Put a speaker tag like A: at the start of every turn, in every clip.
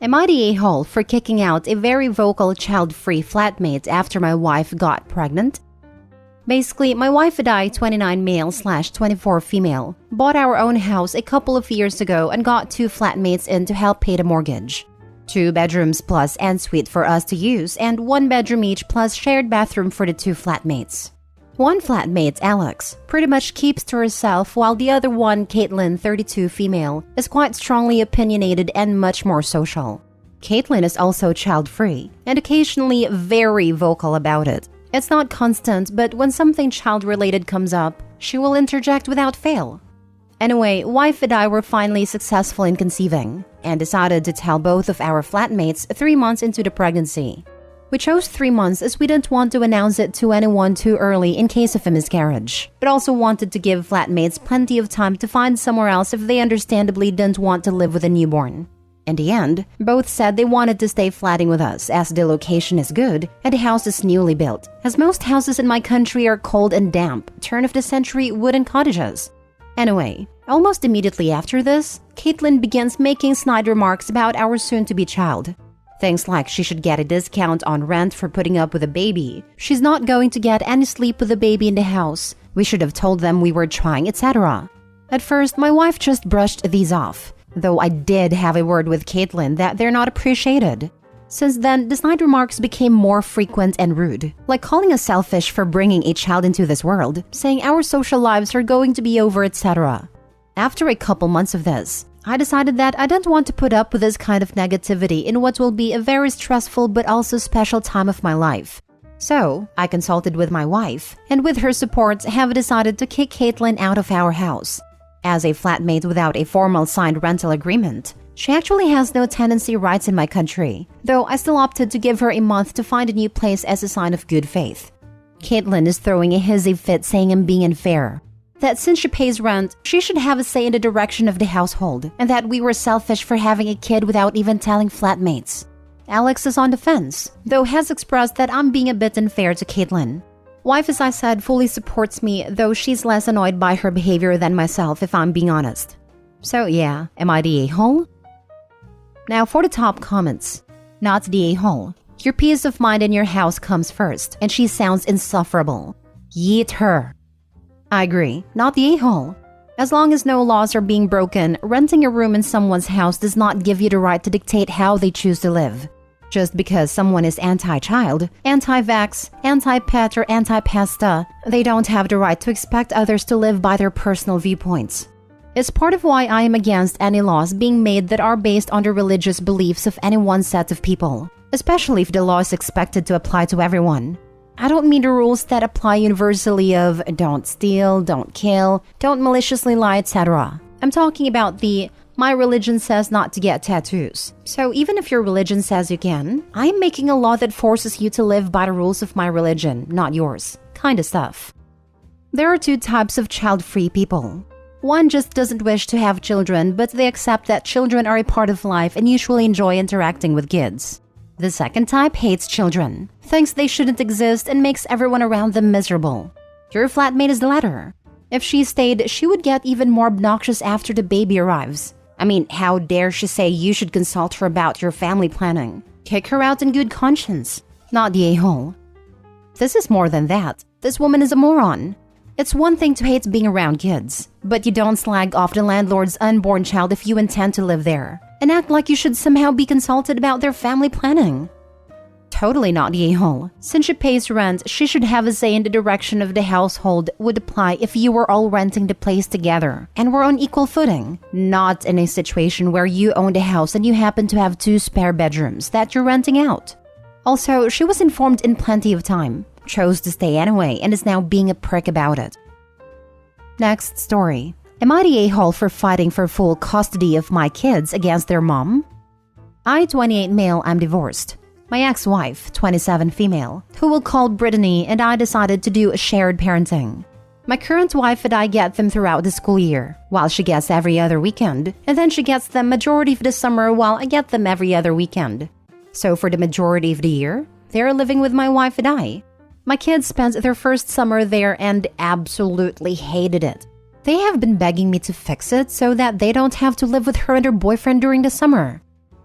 A: Am I the a-hole for kicking out a very vocal child-free flatmate after my wife got pregnant? Basically, my wife and I, 29 male/24 female, bought our own house a couple of years ago and got 2 flatmates in to help pay the mortgage. 2 bedrooms plus ensuite for us to use and 1 bedroom each plus shared bathroom for the 2 flatmates. One flatmate, Alex, pretty much keeps to herself while the other one, Caitlin, 32 female, is quite strongly opinionated and much more social. Caitlin is also child-free and occasionally very vocal about it. It's not constant, but when something child-related comes up, she will interject without fail. Anyway, wife and I were finally successful in conceiving and decided to tell both of our flatmates 3 months into the pregnancy. We chose 3 months as we didn't want to announce it to anyone too early in case of a miscarriage, but also wanted to give flatmates plenty of time to find somewhere else if they understandably didn't want to live with a newborn. In the end, both said they wanted to stay flatting with us as the location is good and the house is newly built, as most houses in my country are cold and damp, turn-of-the-century wooden cottages. Anyway, almost immediately after this, Caitlin begins making snide remarks about our soon-to-be child. Things like she should get a discount on rent for putting up with a baby, she's not going to get any sleep with the baby in the house, we should have told them we were trying, etc. At first, my wife just brushed these off, though I did have a word with Caitlin that they're not appreciated. Since then, the snide remarks became more frequent and rude, like calling us selfish for bringing a child into this world, saying our social lives are going to be over, etc. After a couple months of this, I decided that I didn't want to put up with this kind of negativity in what will be a very stressful but also special time of my life. So, I consulted with my wife, and with her support, have decided to kick Caitlin out of our house. As a flatmate without a formal signed rental agreement, she actually has no tenancy rights in my country, though I still opted to give her a month to find a new place as a sign of good faith. Caitlin is throwing a hissy fit saying I'm being unfair, that since she pays rent, she should have a say in the direction of the household, and that we were selfish for having a kid without even telling flatmates. Alex is on the fence, though has expressed that I'm being a bit unfair to Caitlin. Wife, as I said, fully supports me, though she's less annoyed by her behavior than myself if I'm being honest. So yeah, am I the a-hole? Now for the top comments. Not the a-hole. Your peace of mind in your house comes first, and she sounds insufferable. Yeet her. I agree, not the a-hole. As long as no laws are being broken, renting a room in someone's house does not give you the right to dictate how they choose to live. Just because someone is anti-child, anti-vax, anti-pet, or anti-pasta, they don't have the right to expect others to live by their personal viewpoints. It's part of why I am against any laws being made that are based on the religious beliefs of any one set of people, especially if the law is expected to apply to everyone. I don't mean the rules that apply universally of don't steal, don't kill, don't maliciously lie, etc. I'm talking about the my religion says not to get tattoos. So even if your religion says you can, I'm making a law that forces you to live by the rules of my religion, not yours. Kinda stuff. There are 2 types of child-free people. One just doesn't wish to have children, but they accept that children are a part of life and usually enjoy interacting with kids. The second type hates children, thinks they shouldn't exist, and makes everyone around them miserable. Your flatmate is the latter. If she stayed, she would get even more obnoxious after the baby arrives. I mean, how dare she say you should consult her about your family planning? Kick her out in good conscience, not the a-hole. This is more than that. This woman is a moron. It's one thing to hate being around kids, but you don't slag off the landlord's unborn child if you intend to live there, and act like you should somehow be consulted about their family planning. Totally not the a-hole. Since she pays rent, she should have a say in the direction of the household would apply if you were all renting the place together and were on equal footing, not in a situation where you own the house and you happen to have 2 spare bedrooms that you're renting out. Also, she was informed in plenty of time, chose to stay anyway, and is now being a prick about it. Next story. Am I the a-hole for fighting for full custody of my kids against their mom? I, 28 male, am divorced. My ex-wife, 27 female, who we'll call Brittany, and I decided to do a shared parenting. My current wife and I get them throughout the school year, while she gets every other weekend, and then she gets them majority of the summer while I get them every other weekend. So for the majority of the year, they're living with my wife and I. My kids spent their first summer there and absolutely hated it. They have been begging me to fix it so that they don't have to live with her and her boyfriend during the summer.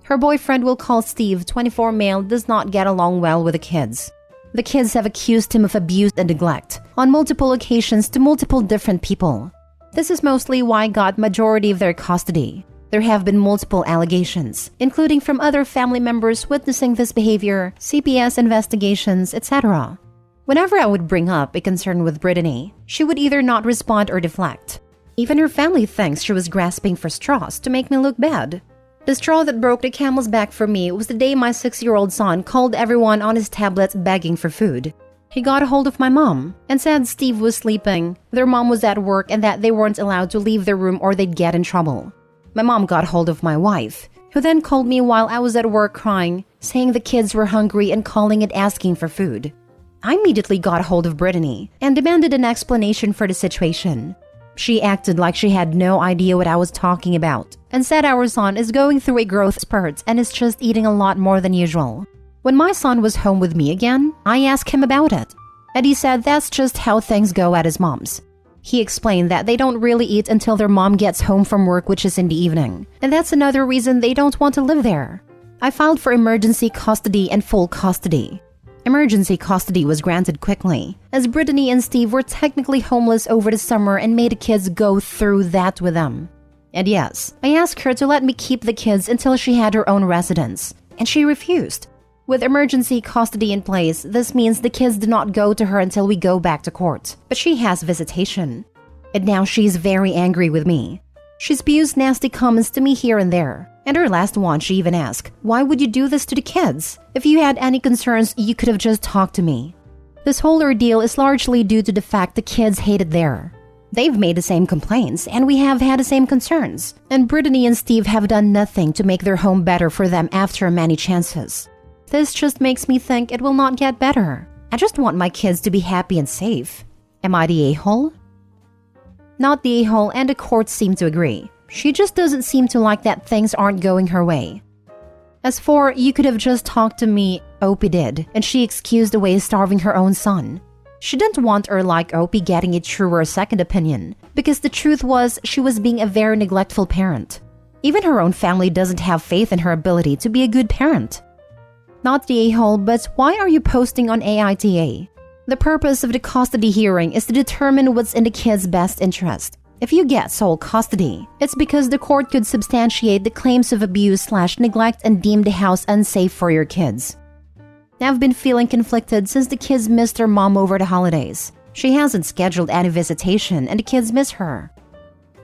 A: Her boyfriend, we'll call Steve, 24 male, does not get along well with the kids. The kids have accused him of abuse and neglect on multiple occasions to multiple different people. This is mostly why I got majority of their custody. There have been multiple allegations, including from other family members witnessing this behavior, CPS investigations, etc. Whenever I would bring up a concern with Brittany, she would either not respond or deflect. Even her family thinks she was grasping for straws to make me look bad. The straw that broke the camel's back for me was the day my 6-year-old son called everyone on his tablet begging for food. He got a hold of my mom and said Steve was sleeping, their mom was at work, and that they weren't allowed to leave their room or they'd get in trouble. My mom got hold of my wife, who then called me while I was at work crying, saying the kids were hungry and calling and asking for food. I immediately got a hold of Brittany and demanded an explanation for the situation. She acted like she had no idea what I was talking about and said our son is going through a growth spurt and is just eating a lot more than usual. When my son was home with me again, I asked him about it, and he said that's just how things go at his mom's. He explained that they don't really eat until their mom gets home from work, which is in the evening, and that's another reason they don't want to live there. I filed for emergency custody and full custody. Emergency custody was granted quickly, as Brittany and Steve were technically homeless over the summer and made the kids go through that with them. And yes, I asked her to let me keep the kids until she had her own residence, and she refused. With emergency custody in place, this means the kids do not go to her until we go back to court, but she has visitation. And now she's very angry with me. She spews nasty comments to me here and there. And her last one, she even asked, "Why would you do this to the kids? If you had any concerns, you could have just talked to me." This whole ordeal is largely due to the fact the kids hate it there. They've made the same complaints, and we have had the same concerns. And Brittany and Steve have done nothing to make their home better for them after many chances. This just makes me think it will not get better. I just want my kids to be happy and safe. Am I the a-hole? Not the a-hole, and the courts seem to agree. She just doesn't seem to like that things aren't going her way. As for, "You could have just talked to me," Opie did, and she excused away starving her own son. She didn't want her like Opie getting a truer second opinion, because the truth was she was being a very neglectful parent. Even her own family doesn't have faith in her ability to be a good parent. Not the a-hole, but why are you posting on AITA? The purpose of the custody hearing is to determine what's in the kid's best interest. If you get sole custody, it's because the court could substantiate the claims of abuse/neglect and deem the house unsafe for your kids. I've been feeling conflicted since the kids missed their mom over the holidays. She hasn't scheduled any visitation and the kids miss her.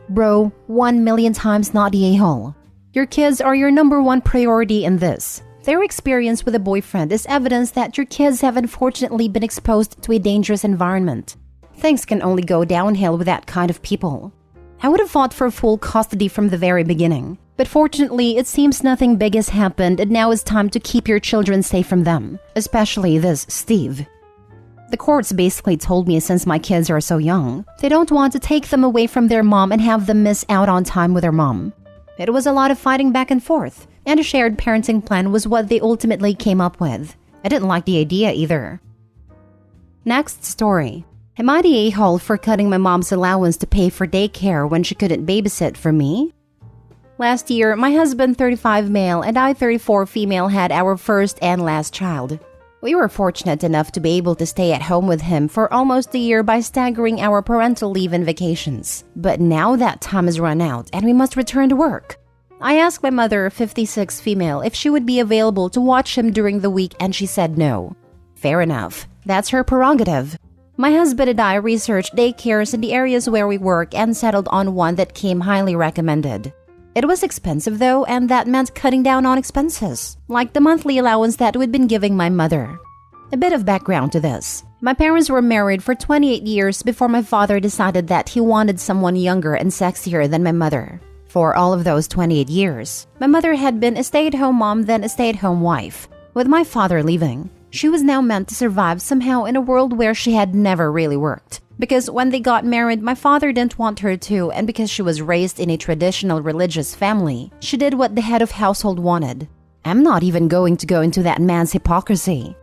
A: Bro, 1,000,000 times not the a-hole. Your kids are your number one priority in this. Their experience with a boyfriend is evidence that your kids have unfortunately been exposed to a dangerous environment. Things can only go downhill with that kind of people. I would have fought for full custody from the very beginning, but fortunately it seems nothing big has happened and now it's time to keep your children safe from them, especially this Steve. The courts basically told me since my kids are so young, they don't want to take them away from their mom and have them miss out on time with their mom. It was a lot of fighting back and forth, and a shared parenting plan was what they ultimately came up with. I didn't like the idea either. Next story. Am I the a-hole for cutting my mom's allowance to pay for daycare when she couldn't babysit for me? Last year, my husband, 35 male, and I, 34 female, had our first and last child. We were fortunate enough to be able to stay at home with him for almost a year by staggering our parental leave and vacations. But now that time has run out and we must return to work. I asked my mother, 56 female, if she would be available to watch him during the week, and she said no. Fair enough. That's her prerogative. My husband and I researched daycares in the areas where we work and settled on one that came highly recommended. It was expensive though, and that meant cutting down on expenses, like the monthly allowance that we'd been giving my mother. A bit of background to this. My parents were married for 28 years before my father decided that he wanted someone younger and sexier than my mother. For all of those 28 years, my mother had been a stay-at-home mom, then a stay-at-home wife. With my father leaving, she was now meant to survive somehow in a world where she had never really worked. Because when they got married, my father didn't want her to, and because she was raised in a traditional religious family, she did what the head of household wanted. I'm not even going to go into that man's hypocrisy.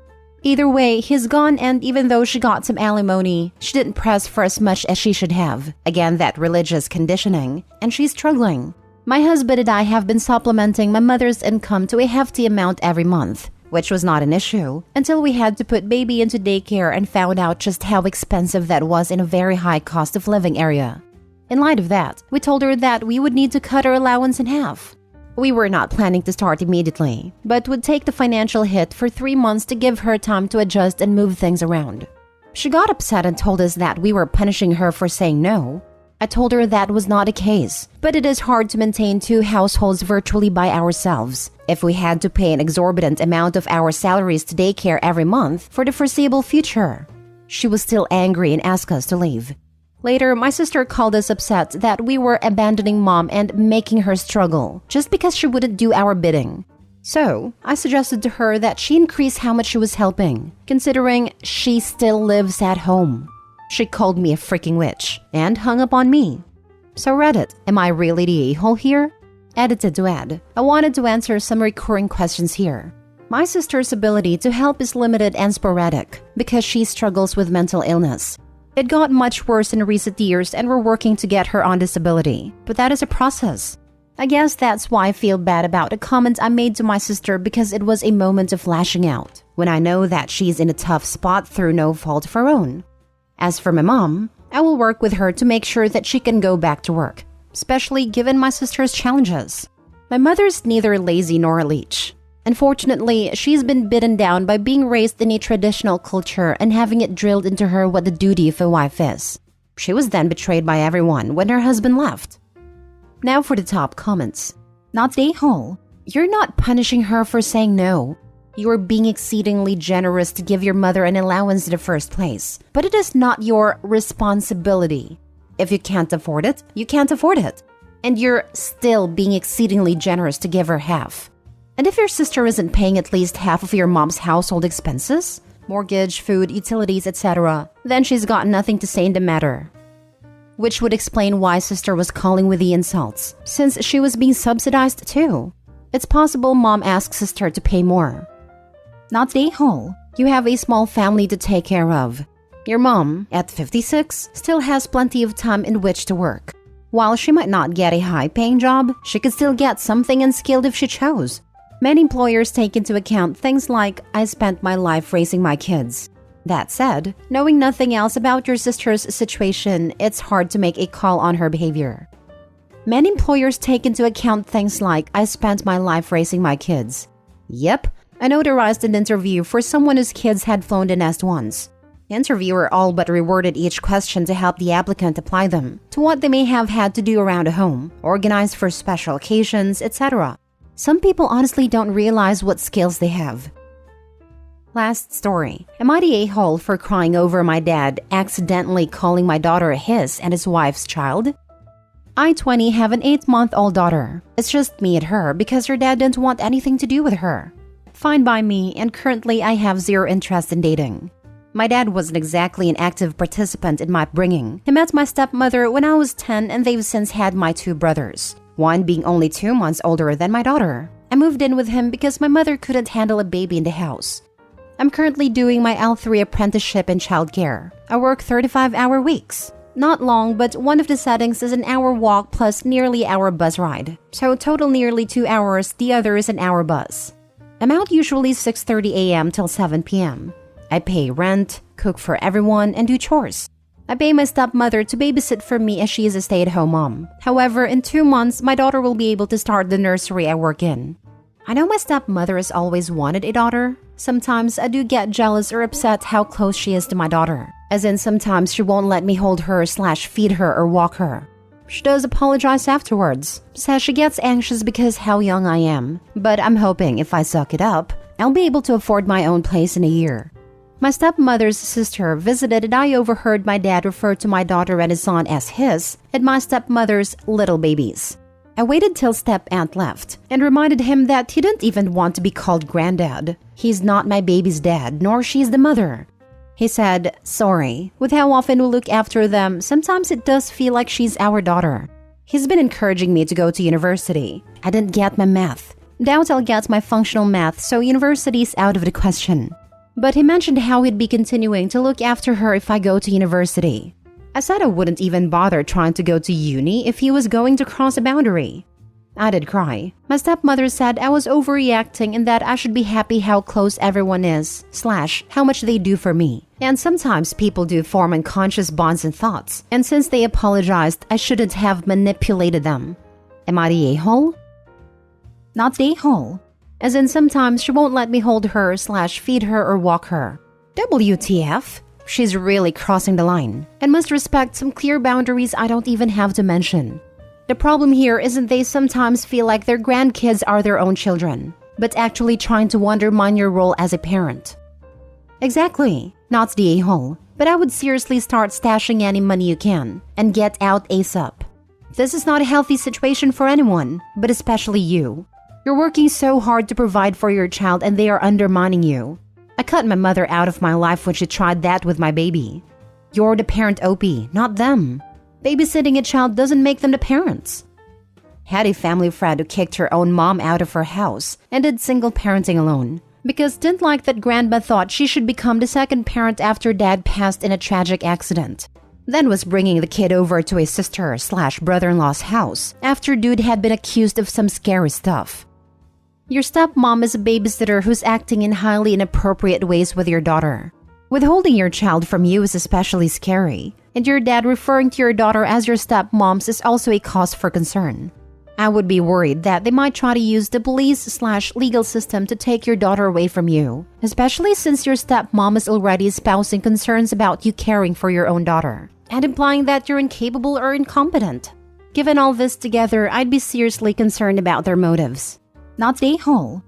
A: Either way, he's gone, and even though she got some alimony, she didn't press for as much as she should have. Again, that religious conditioning, and she's struggling. My husband and I have been supplementing my mother's income to a hefty amount every month, which was not an issue until we had to put baby into daycare and found out just how expensive that was in a very high cost of living area. In light of that, we told her that we would need to cut our allowance in half. We were not planning to start immediately, but would take the financial hit for 3 months to give her time to adjust and move things around. She got upset and told us that we were punishing her for saying no. I told her that was not the case, but it is hard to maintain 2 households virtually by ourselves if we had to pay an exorbitant amount of our salaries to daycare every month for the foreseeable future. She was still angry and asked us to leave. Later, my sister called us upset that we were abandoning mom and making her struggle just because she wouldn't do our bidding. So, I suggested to her that she increase how much she was helping, considering she still lives at home. She called me a freaking witch and hung up on me. So Reddit, am I really the a-hole here? Edited to add, I wanted to answer some recurring questions here. My sister's ability to help is limited and sporadic because she struggles with mental illness. It got much worse in recent years and we're working to get her on disability, but that is a process. I guess that's why I feel bad about a comment I made to my sister because it was a moment of lashing out when I know that she's in a tough spot through no fault of her own. As for my mom, I will work with her to make sure that she can go back to work, especially given my sister's challenges. My mother's neither lazy nor a leech. Unfortunately, she's been bitten down by being raised in a traditional culture and having it drilled into her what the duty of a wife is. She was then betrayed by everyone when her husband left. Now for the top comments. Not the a-hole. You're not punishing her for saying no. You are being exceedingly generous to give your mother an allowance in the first place, but it is not your responsibility. If you can't afford it, you can't afford it. And you're still being exceedingly generous to give her half. And if your sister isn't paying at least half of your mom's household expenses, mortgage, food, utilities, etc., then she's got nothing to say in the matter. Which would explain why sister was calling with the insults, since she was being subsidized too. It's possible mom asked sister to pay more. Not the a-hole. You have a small family to take care of. Your mom, at 56, still has plenty of time in which to work. While she might not get a high-paying job, she could still get something unskilled if she chose. Many employers take into account things like, I spent my life raising my kids. That said, knowing nothing else about your sister's situation, it's hard to make a call on her behavior. Many employers take into account things like, I spent my life raising my kids. Yep, I notarized an interview for someone whose kids had flown the nest once. The interviewer all but reworded each question to help the applicant apply them to what they may have had to do around a home, organize for special occasions, etc. Some people honestly don't realize what skills they have. Last story. Am I the a-hole for crying over my dad accidentally calling my daughter his and his wife's child? I, 20, have an 8-month-old daughter. It's just me and her because her dad didn't want anything to do with her. Fine by me, and currently I have zero interest in dating. My dad wasn't exactly an active participant in my upbringing. He met my stepmother when I was 10 and they've since had my 2 brothers, one being only 2 months older than my daughter. I moved in with him because my mother couldn't handle a baby in the house. I'm currently doing my L3 apprenticeship in childcare. I work 35-hour weeks. Not long, but one of the settings is an hour walk plus nearly hour bus ride. So total nearly 2 hours, the other is an hour bus. I'm out usually 6:30 a.m. till 7 p.m. I pay rent, cook for everyone, and do chores. I pay my stepmother to babysit for me as she is a stay-at-home mom. However, in 2 months, my daughter will be able to start the nursery I work in. I know my stepmother has always wanted a daughter. Sometimes I do get jealous or upset how close she is to my daughter. As in, sometimes she won't let me hold her/feed her or walk her. She does apologize afterwards, says she gets anxious because how young I am. But I'm hoping if I suck it up, I'll be able to afford my own place in a year. My stepmother's sister visited and I overheard my dad refer to my daughter and his son as his and my stepmother's little babies. I waited till step-aunt left and reminded him that he didn't even want to be called granddad. He's not my baby's dad, nor she's the mother. He said, sorry, with how often we look after them, sometimes it does feel like she's our daughter. He's been encouraging me to go to university. I didn't get my math. Doubt I'll get my functional math, so university's out of the question. But he mentioned how he'd be continuing to look after her if I go to university. I said I wouldn't even bother trying to go to uni if he was going to cross a boundary. I did cry. My stepmother said I was overreacting and that I should be happy how close everyone is, / how much they do for me. And sometimes people do form unconscious bonds and thoughts, and since they apologized, I shouldn't have manipulated them. Am I the a-hole? Not the a-hole. As in sometimes she won't let me hold her / feed her or walk her. WTF? She's really crossing the line and must respect some clear boundaries I don't even have to mention. The problem here isn't they sometimes feel like their grandkids are their own children, but actually trying to undermine your role as a parent. Exactly, not the a-hole, but I would seriously start stashing any money you can and get out ASAP. This is not a healthy situation for anyone, but especially you. You're working so hard to provide for your child and they are undermining you. I cut my mother out of my life when she tried that with my baby. You're the parent OP, not them. Babysitting a child doesn't make them the parents. Had a family friend who kicked her own mom out of her house and did single parenting alone because didn't like that grandma thought she should become the second parent after dad passed in a tragic accident. Then was bringing the kid over to a sister / brother-in-law's house after dude had been accused of some scary stuff. Your stepmom is a babysitter who's acting in highly inappropriate ways with your daughter. Withholding your child from you is especially scary, and your dad referring to your daughter as your stepmom's is also a cause for concern. I would be worried that they might try to use the police / legal system to take your daughter away from you, especially since your stepmom is already espousing concerns about you caring for your own daughter, and implying that you're incapable or incompetent. Given all this together, I'd be seriously concerned about their motives. Not the a-hole.